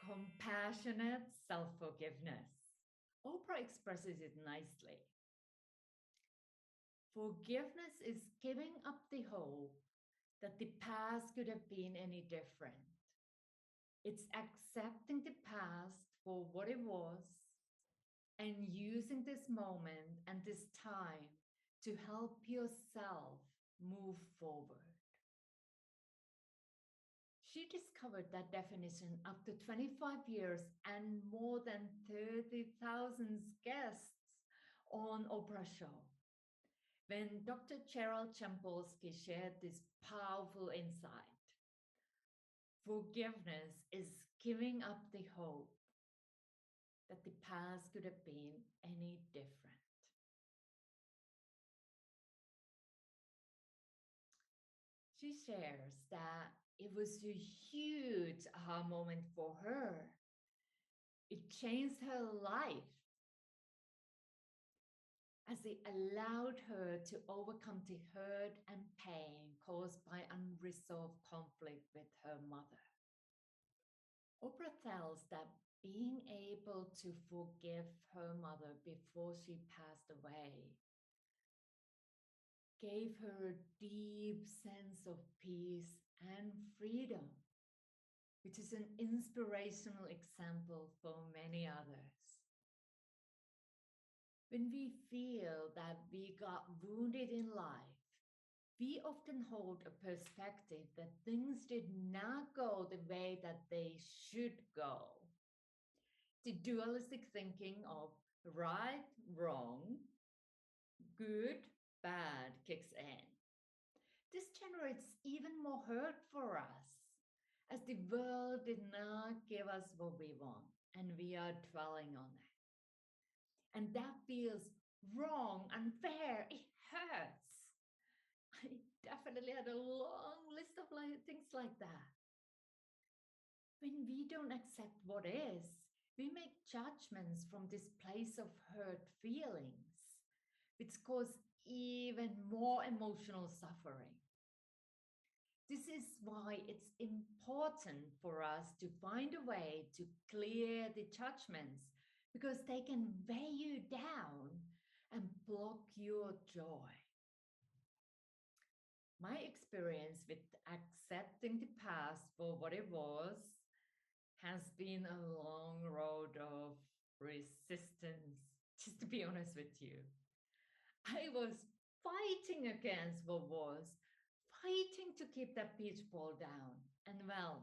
Compassionate self-forgiveness. Oprah expresses it nicely. Forgiveness is giving up the hope that the past could have been any different. It's accepting the past for what it was and using this moment and this time to help yourself move forward. She discovered that definition after 25 years and more than 30,000 guests on Oprah show. When Dr. Cheryl Champolsky shared this powerful insight, forgiveness is giving up the hope that the past could have been any different. She shares that it was a huge aha moment for her. It changed her life as it allowed her to overcome the hurt and pain caused by unresolved conflict with her mother. Oprah tells that being able to forgive her mother before she passed away gave her a deep sense of peace and freedom, which is an inspirational example for many others. When we feel that we got wounded in life, we often hold a perspective that things did not go the way that they should go. The dualistic thinking of right, wrong, good, bad kicks in. This generates even more hurt for us, as the world did not give us what we want, and we are dwelling on it. And that feels wrong, unfair, it hurts. I definitely had a long list of things like that. When we don't accept what is, we make judgments from this place of hurt feelings, which cause even more emotional suffering. This is why it's important for us to find a way to clear the judgments, because they can weigh you down and block your joy. My experience with accepting the past for what it was has been a long road of resistance, just to be honest with you. I was fighting against what was, fighting to keep that beach ball down. And well,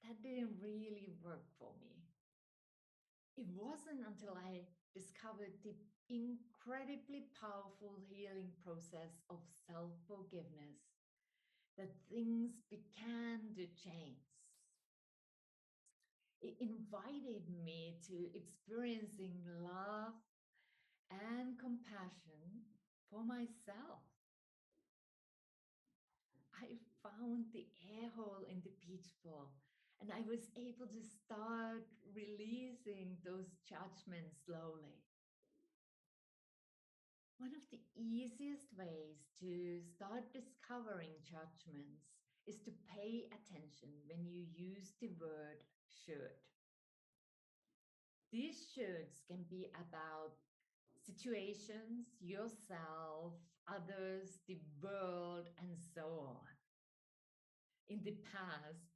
that didn't really work for me. It wasn't until I discovered the incredibly powerful healing process of self-forgiveness that things began to change. It invited me to experiencing love and compassion for myself. I found the air hole in the beach ball, and I was able to start releasing those judgments slowly. One of the easiest ways to start discovering judgments is to pay attention when you use the word should. These shoulds can be about situations, yourself, others, the world, and so on. In the past,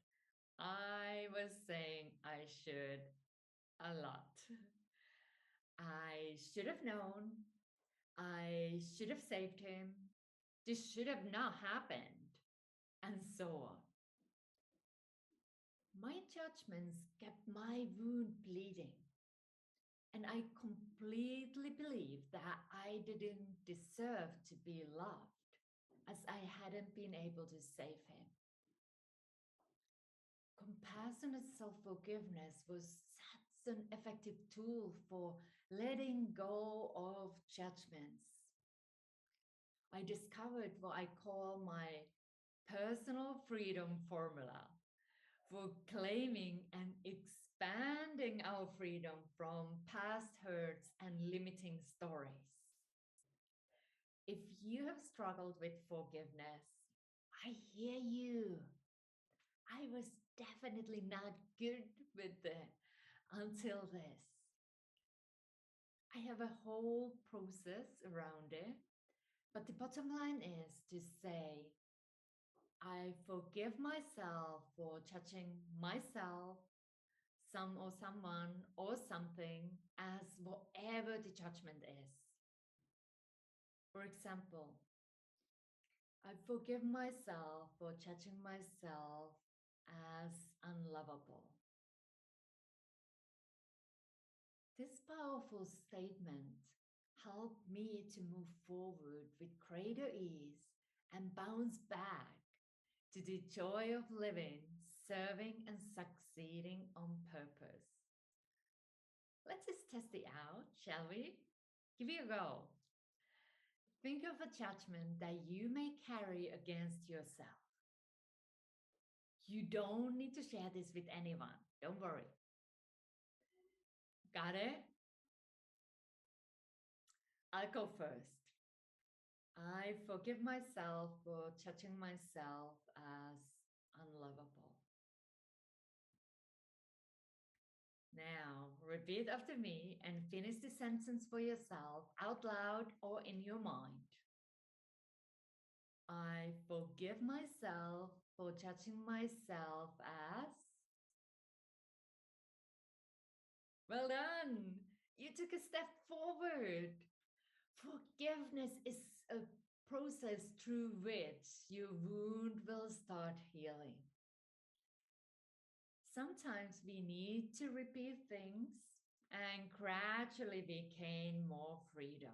I was saying I should a lot. I should have known. I should have saved him. This should have not happened, and so on. My judgments kept my wound bleeding, and I completely believed that I didn't deserve to be loved, as I hadn't been able to save him. Compassionate self-forgiveness was such an effective tool for letting go of judgments. I discovered what I call my personal freedom formula for claiming and expanding our freedom from past hurts and limiting stories. If you have struggled with forgiveness, I hear you. I was definitely not good with it until this. I have a whole process around it, but the bottom line is to say, I forgive myself for judging myself, some or someone or something as whatever the judgment is. For example, I forgive myself for judging myself as unlovable. This powerful statement helped me to move forward with greater ease and bounce back to the joy of living, serving, and succeeding on purpose. Let's just test it out, shall we? Give it a go. Think of a judgment that you may carry against yourself. You don't need to share this with anyone. Don't worry. Got it? I'll go first. I forgive myself for judging myself as unlovable. Now, repeat after me and finish the sentence for yourself out loud or in your mind. I forgive myself for judging myself as. Well done! You took a step forward. Forgiveness is a process through which your wound will start healing. Sometimes we need to repeat things and gradually we gain more freedom.